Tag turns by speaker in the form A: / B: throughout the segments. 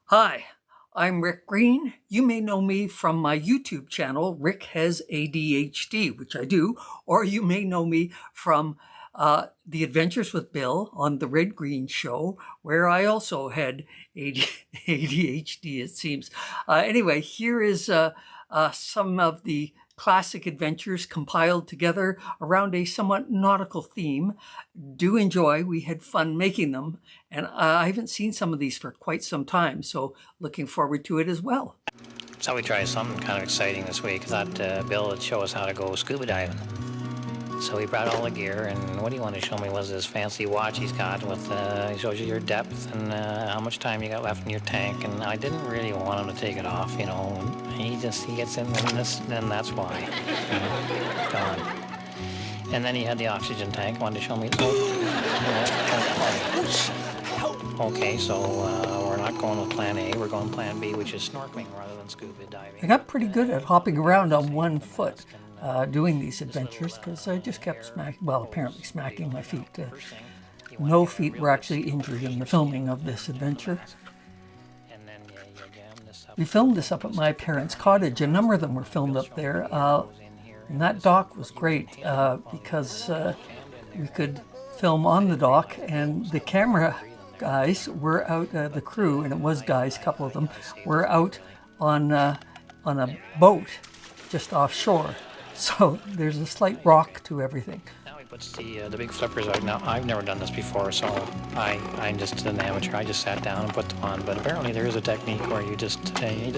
A: Hi, I'm Rick Green. You may know me from my YouTube channel, Rick Has ADHD, which I do, or you may know me from The Adventures with Bill on The Red Green Show, where I also had ADHD, it seems. Anyway, here is some of the classic adventures compiled together around a somewhat nautical theme. Do enjoy. We had fun making them, and I haven't seen some of these for quite some time, so looking forward to it as well.
B: So we tried something kind of exciting this week. I thought Bill would show us how to go scuba diving. So he brought all the gear, and what he wanted to show me was this fancy watch he's got with, he shows you your depth and how much time you got left in your tank, and I didn't really want him to take it off, you know. He gets in this, and that's why. Gone. And then he had the oxygen tank, wanted to show me. Okay, so we're not going with plan A, we're going plan B, which is snorkeling rather than scuba diving.
A: I got pretty good at hopping around on one foot doing these adventures because I just kept apparently smacking my feet. No feet were actually injured in the filming of this adventure. We filmed this up at my parents' cottage. A number of them were filmed up there. And that dock was great because we could film on the dock, and the camera guys were out, the crew, and it was guys, a couple of them, were out on a boat just offshore. So there's a slight rock to everything.
B: Now he puts the big flippers out. Now, I've never done this before, so I'm just an amateur. I just sat down and put them on. But apparently there is a technique where you just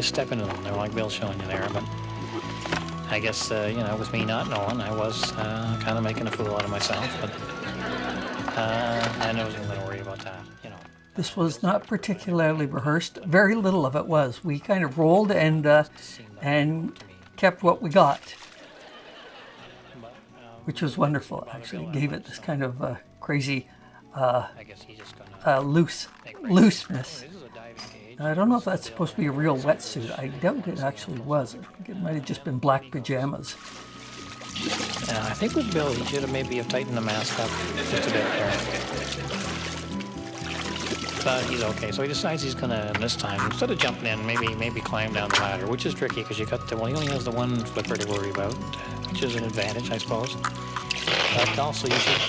B: step into them. They're like Bill's showing you there. But I guess, with me not knowing, I was kind of making a fool out of myself. But and I wasn't going to worry about that, you know.
A: This was not particularly rehearsed. Very little of it was. We kind of rolled and kept what we got, which was wonderful, actually. It gave it this kind of crazy looseness. I don't know if that's supposed to be a real wetsuit. I doubt it actually was. I think it might have just been black pajamas.
B: I think with Bill, he should have maybe tightened the mask up just a bit there. But he's okay. So he decides he's gonna, this time, instead of jumping in, maybe climb down the ladder, which is tricky because he only has the one flipper to worry about, which is an advantage, I suppose. But also you should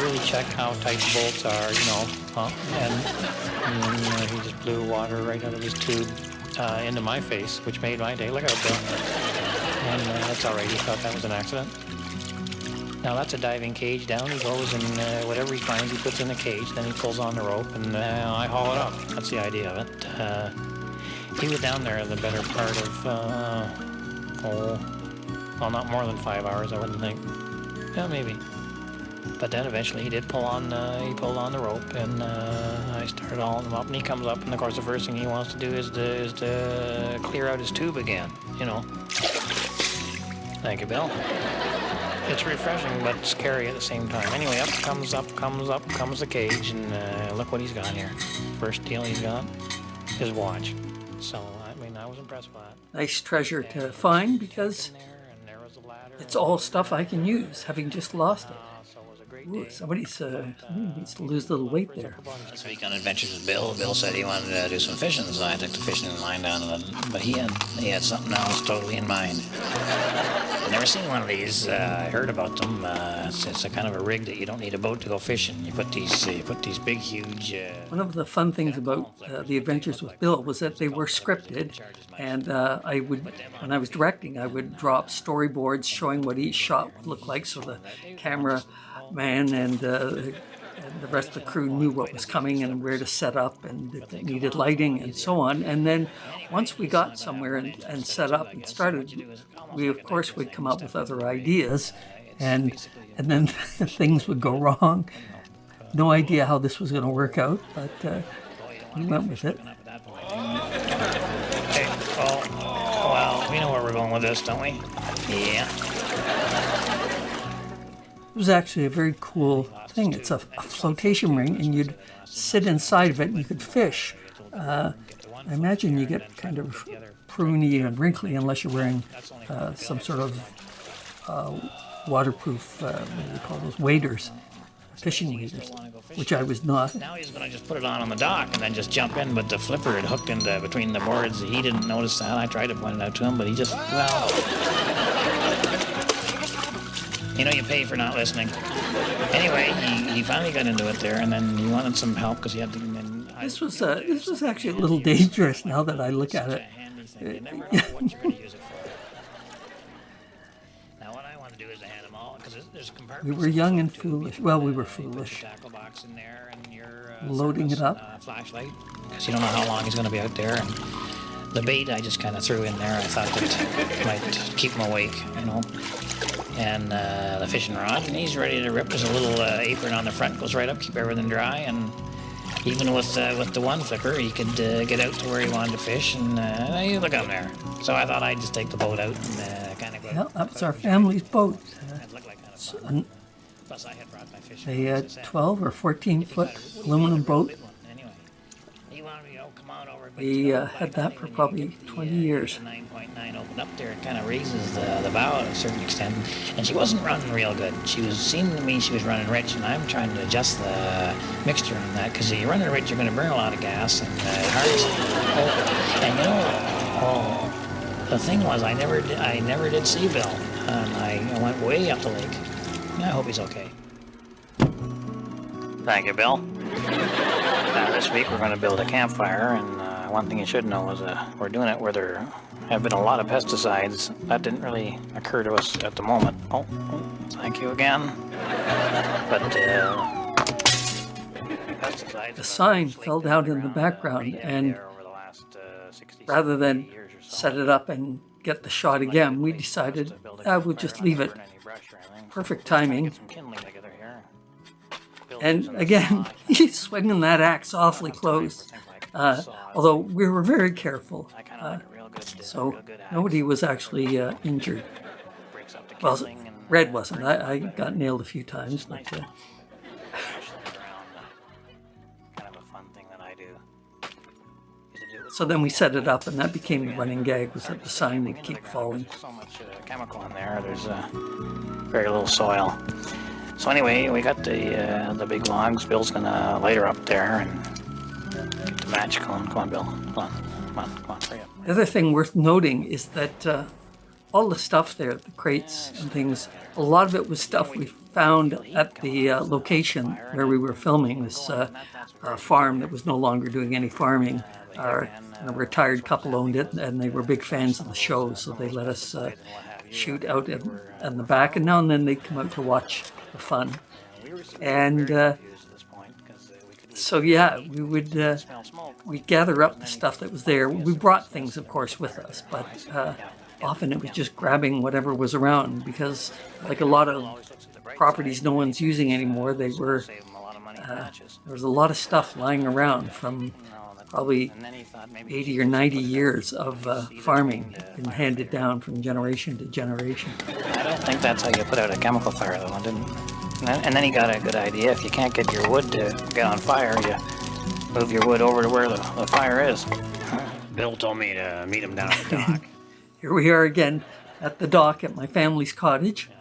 B: really check how tight the bolts are, and he just blew water right out of his tube into my face, which made my day. Look out, Bill. And that's all right. He thought that was an accident. Now that's a diving cage. Down he goes, and whatever he finds, he puts in the cage. Then he pulls on the rope, and I haul it up. That's the idea of it. He was down there the better part of, not more than 5 hours, I wouldn't think. Yeah, maybe. But then eventually he did pull on. He pulled on the rope, and I started hauling him up. And he comes up, and of course the first thing he wants to do is to clear out his tube again. You know. Thank you, Bill. It's refreshing, but scary at the same time. Anyway, up comes the cage, and look what he's got here. First deal he's got, his watch. So, I was impressed by that.
A: Nice treasure to find because it's all stuff I can use, having just lost it. Ooh, somebody needs to lose a little weight there.
B: This week on Adventures with Bill, Bill said he wanted to do some fishing, so I took the fishing line down to them. But he had something else totally in mind. I've never seen one of these. I heard about them. It's a kind of a rig that you don't need a boat to go fishing. You put these big, huge.
A: One of the fun things about the Adventures with Bill was that they were scripted, and when I was directing, I would drop storyboards showing what each shot would look like, so the camera man and the rest of the crew knew what was coming and where to set up and if it needed lighting and so on. And then once we got somewhere and set up and started, we of course would come up with other ideas, and then things would go wrong. No idea how this was going to work out, but we went with it.
B: Okay, well, we know where we're going with this, don't we? Yeah.
A: It was actually a very cool thing. It's a flotation ring, and you'd sit inside of it and you could fish. I imagine you get kind of pruny and wrinkly unless you're wearing some sort of waterproof, what do you call those, waders. fishing waders, which I was not.
B: Now he's going to just put it on the dock and then just jump in, but the flipper had hooked into between the boards. He didn't notice that. I tried to point it out to him, but he just, well, you know, you pay for not listening. Anyway, he finally got into it there, and then he wanted some help because he had to.
A: This was actually a little dangerous now that I look at it.
B: You never know what you're going to use it for. Now, what I want to do is to hand them all, because there's compartments.
A: We were young and foolish. Well, we were foolish. Loading it up.
B: Flashlight, because you don't know how long he's going to be out there. And the bait I just kind of threw in there. I thought that might keep him awake, you know. And the fishing rod, and he's ready to rip. There's a little apron on the front, goes right up, keep everything dry, and even with the one flipper, he could get out to where he wanted to fish, and you look up there. So I thought I'd just take the boat out and kind of go.
A: Yeah, that's our family's boat.
B: Plus I had brought my fishing
A: A 12 or 14 foot aluminum boat.
B: Anyway, he wanted me to come on over.
A: We had that for probably 20 years.
B: 9.9 opened up there. It kind of raises the bow to a certain extent, and she wasn't running real good. She was seeming to me she was running rich, and I'm trying to adjust the mixture on that, because if you're running rich, you're going to burn a lot of gas, and it hurts. And you know, the thing was, I never did see Bill, and I went way up the lake. I hope he's okay. Thank you, Bill. This week we're going to build a campfire, and one thing you should know is we're doing it where there have been a lot of pesticides. That didn't really occur to us at the moment. Oh, thank you again. But pesticides.
A: The sign fell down in the background, and rather than set it up and get the shot again, we decided I would just leave it. Perfect timing. And again, he's swinging that axe awfully close, although we were very careful. So nobody was actually injured. Well, Red wasn't. I got nailed a few times, but... So then we set it up, and that became the running gag, was that the sign would keep falling.
B: So much chemical in there, there's very little soil. So anyway, we got the big logs. Bill's gonna light her up there and get the match going. Come on, Bill. Come on, hurry up.
A: The other thing worth noting is that all the stuff there, the crates and things, a lot of it was stuff we found at the location where we were filming this farm that was no longer doing any farming. A retired couple owned it, and they were big fans of the show, so they let us shoot out in the back, and now and then they'd come out to watch the fun. And so yeah, we'd gather up the stuff that was there. We brought things, of course, with us, but often it was just grabbing whatever was around, because like a lot of properties no one's using anymore, there was a lot of stuff lying around from probably 80 or 90 years of farming, been handed down from generation to generation.
B: I don't think that's how you put out a chemical fire, though. And then he got a good idea. If you can't get your wood to get on fire, you move your wood over to where the fire is. Bill told me to meet him down at the dock.
A: Here we are again at the dock at my family's cottage.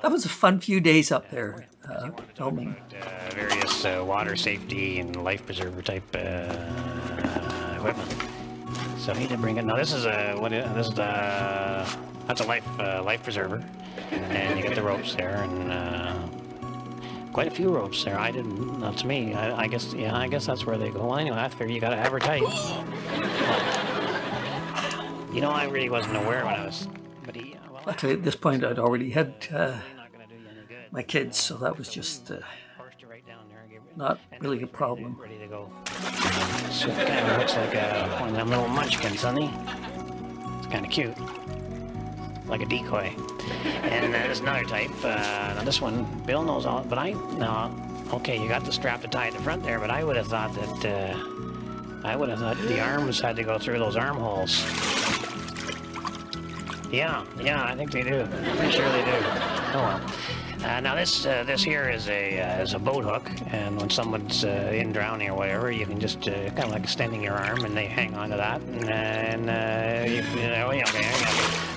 A: That was a fun few days up there filming.
B: Various water safety and life preserver type equipment. So he did bring it. Now this is that's a life preserver, and you get the ropes there, and quite a few ropes there. I didn't. Not to me. I guess that's where they go. Well, anyway, I figure you got to have her tight. You know, I really wasn't aware when I was. But
A: actually, at this point, I'd already had my kids, so that was just not really a problem.
B: Ready to go. So it kind of looks like one of them little munchkins, honey. It's kind of cute, like a decoy. And there's another type. Now this one, Bill knows all, but okay, you got the strap to tie at the front there, but I would have thought that the arms had to go through those armholes. Yeah, I think they do. Pretty sure they do. Oh well. Now this here is a boat hook, and when someone's in drowning or whatever, you can just kind of like extending your arm, and they hang on to that, okay.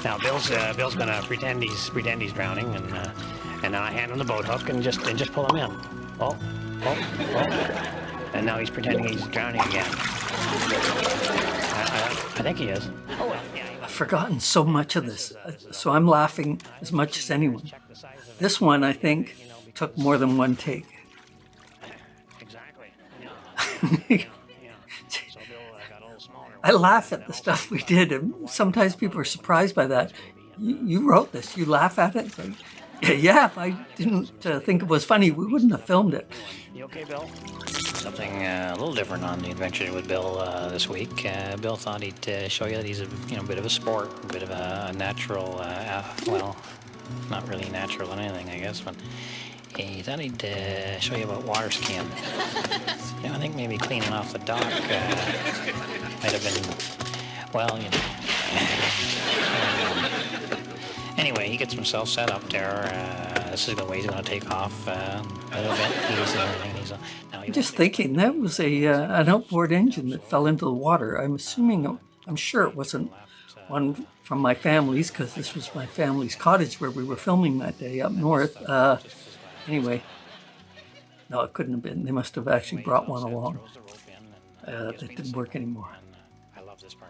B: Now Bill's gonna pretend he's drowning, and then I hand him the boat hook and just pull him in. oh, oh, oh. And now he's pretending he's drowning again. I think he is. Oh, well, yeah.
A: I've forgotten so much of this, so I'm laughing as much as anyone. This one, I think, took more than one take.
B: Exactly.
A: I laugh at the stuff we did, and sometimes people are surprised by that. You wrote this, you laugh at it? Like, yeah, if I didn't think it was funny, we wouldn't have filmed it.
B: You okay, Bill? Something a little different on the adventure with Bill this week. Bill thought he'd show you that he's a bit of a sport, a bit of a natural, well, not really natural in anything, I guess, but he thought he'd show you about water skiing. I think maybe cleaning off the dock might have been, well, Anyway, he gets himself set up there. This is the way he's going to take off a little bit.
A: I'm just thinking, that was an outboard engine that fell into the water. I'm sure it wasn't one from my family's, because this was my family's cottage where we were filming that day up north. Anyway, no, it couldn't have been. They must have actually brought one along. That didn't work anymore.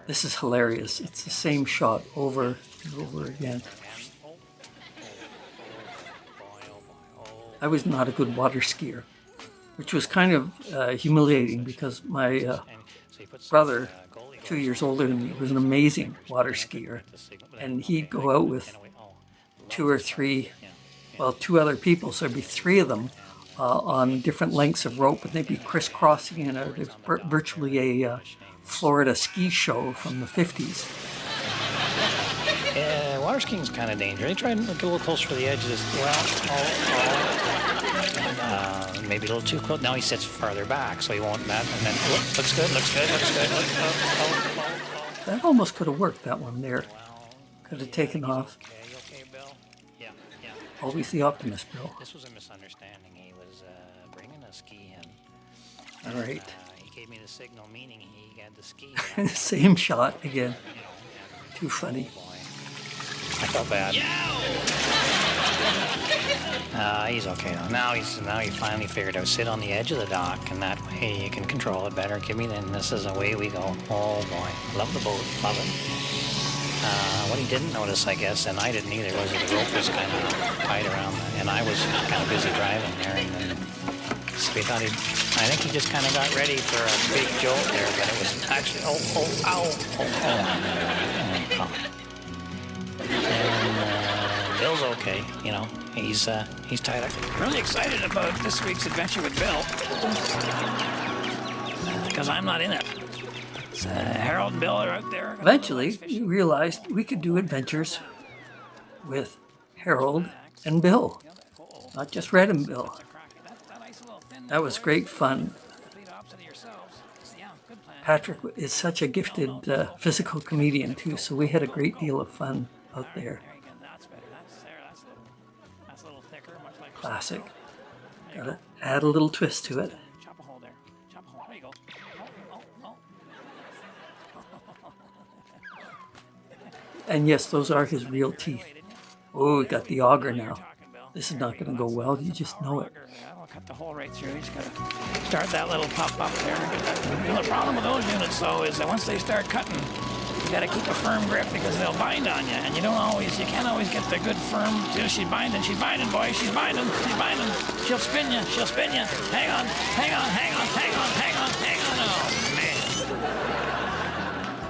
A: This is hilarious. It's the same shot over and over again. I was not a good water skier, which was kind of humiliating, because my brother, 2 years older than me, was an amazing water skier. And he'd go out with two other people, so there'd be three of them on different lengths of rope, and they'd be crisscrossing, and it was virtually a Florida ski show from the 50s.
B: Water skiing's kind of dangerous. They try and get a little closer to the edges. Maybe a little too close. Now he sits farther back, so he won't. And then looks good.
A: That almost could have worked. That one there could have taken off.
B: Okay, Bill. Yeah.
A: Always the optimist, Bill.
B: This was a misunderstanding. He was bringing a ski in.
A: All right.
B: He gave me the signal, meaning he had the ski.
A: Same shot again. Too funny.
B: I felt bad. He's okay now. Now he finally figured out sit on the edge of the dock, and that way you can control it better. Then this is away we go. Oh boy, love the boat, love it. What he didn't notice, I guess, and I didn't either, was that the rope was kind of tied around, and I was kind of busy driving there, and then so we thought I think he just kind of got ready for a big jolt there, but it was actually And Bill's okay, he's tied up. Really excited about this week's adventure with Bill, because I'm not in it. Harold and Bill are out there.
A: Eventually, we realized we could do adventures with Harold and Bill, not just Red and Bill. That was great fun. Patrick is such a gifted physical comedian too, so we had a great deal of fun out there. Classic. Gotta add a little twist to it. And yes, those are his real teeth. Oh, we got the auger now. This is not going to go well. You just know it.
B: I'll cut the hole right through. You just got to start that little pop up there. The problem with those units, though, is that once they start cutting, you got to keep a firm grip because they'll bind on you, and you can't always get the good firm. She's binding, boy, she's binding. She'll spin you. Hang on. Oh man.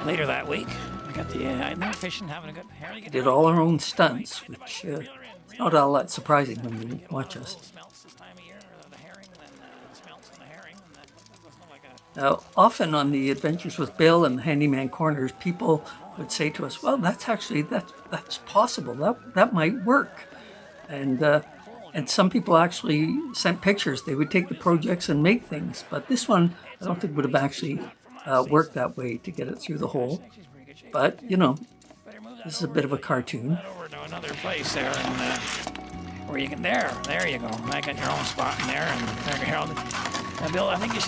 B: Later that week, we got the fishing, having a good.
A: We did all our own stunts, which is not all that surprising when you watch us. Now, often on the Adventures with Bill and the Handyman Corners, people would say to us, well, that's possible. That might work. And some people actually sent pictures. They would take the projects and make things. But this one, I don't think would have actually worked that way to get it through the hole. But, this is a bit of a cartoon.
B: Over to another place there, and where you can, there you go. I got your own spot in there, and there, Harold. Bill, I think you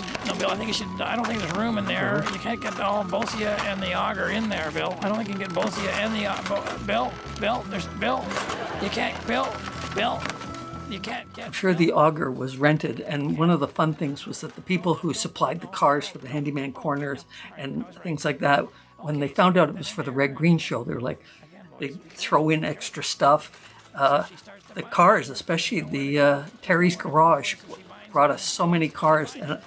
B: should, I don't think there's room in there. You can't get both of you and the auger in there, Bill. I don't think you can get both of you and the, Bill, you can't, Bill. You can't get.
A: I'm sure the auger was rented, and one of the fun things was that the people who supplied the cars for the handyman corners and things like that, when they found out it was for the Red Green show, they were like, they throw in extra stuff. The cars, especially the Terry's Garage, brought us so many cars, and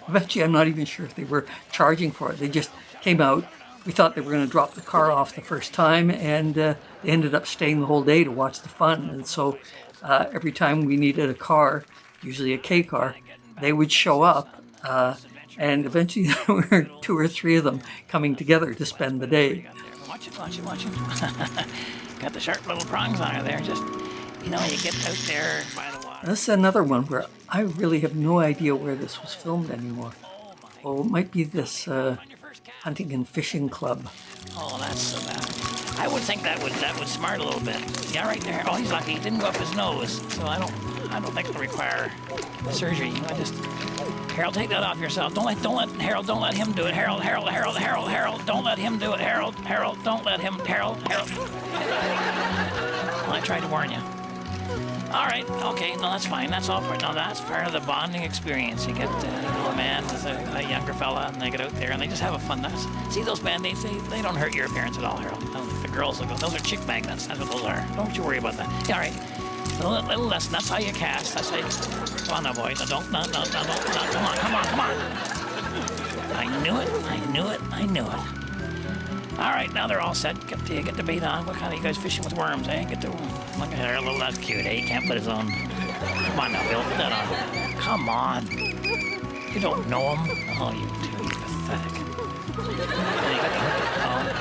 A: eventually I'm not even sure if they were charging for it. They just came out. We thought they were going to drop the car off the first time, and they ended up staying the whole day to watch the fun. And so every time we needed a car, usually a K car, they would show up, and eventually there were 2 or 3 of them coming together to spend the day.
B: Watch it. Got the sharp little prongs on her there. Just, you know, you get out there by the water.
A: This is another one where I really have no idea where this was filmed anymore. Oh, it might be this hunting and fishing club.
B: Oh, that's so bad. I would think that would smart a little bit. Yeah, right there. Oh, he's lucky. He didn't go up his nose, so I don't think it'll require surgery. I just, Harold, take that off yourself. Don't let Harold. Don't let him do it. Harold. Don't let him do it. Harold. Don't let him. Harold. Well, I tried to warn you. All right, okay, no, that's fine. That's all part. No, that's part of the bonding experience. You get a man with a younger fella, and they get out there, and they just have a fun. See those Band-Aids? They don't hurt your appearance at all, Harold. The girls will go. Those are chick magnets. That's what those are. Don't you worry about that. Yeah, all right. A little lesson. That's how you cast. That's how you. Come on now, boys. No, don't. No. Come on. I knew it. All right, now they're all set. Get the bait on. What kind of you guys fishing with worms, eh? Look at her, little that's cute, eh? He can't put his own. Come on now, Bill, put that on. Come on. You don't know him. Oh, you do. You're pathetic. You got the hook.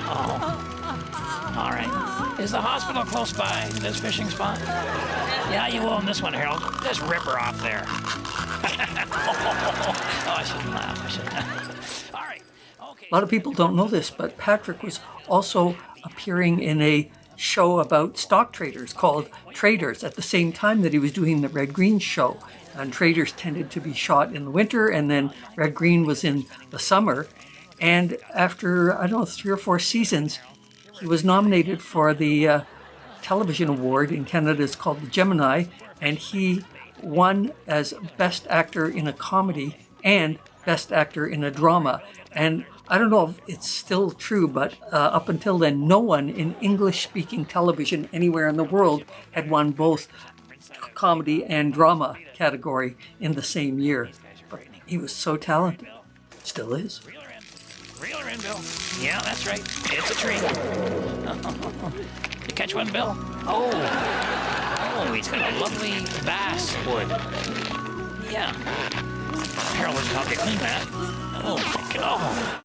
B: Oh. All right. Is the hospital close by this fishing spot? Yeah, you own this one, Harold. Just rip her off there. Oh, I shouldn't laugh. All right.
A: A lot of people don't know this, but Patrick was also appearing in a show about stock traders called Traders at the same time that he was doing the Red Green show. And Traders tended to be shot in the winter, and then Red Green was in the summer. And after, 3 or 4 seasons, he was nominated for the television award in Canada. It's called the Gemini, and he won as Best Actor in a Comedy and Best Actor in a Drama. And I don't know if it's still true, but up until then, no one in English-speaking television anywhere in the world had won both comedy and drama category in the same year. But he was so talented. Still is.
B: Reel her in, Bill. Yeah, that's right. It's a tree. You catch one, Bill? Oh, he's got a lovely basswood. Yeah. Harold was about to clean that. Oh, my God.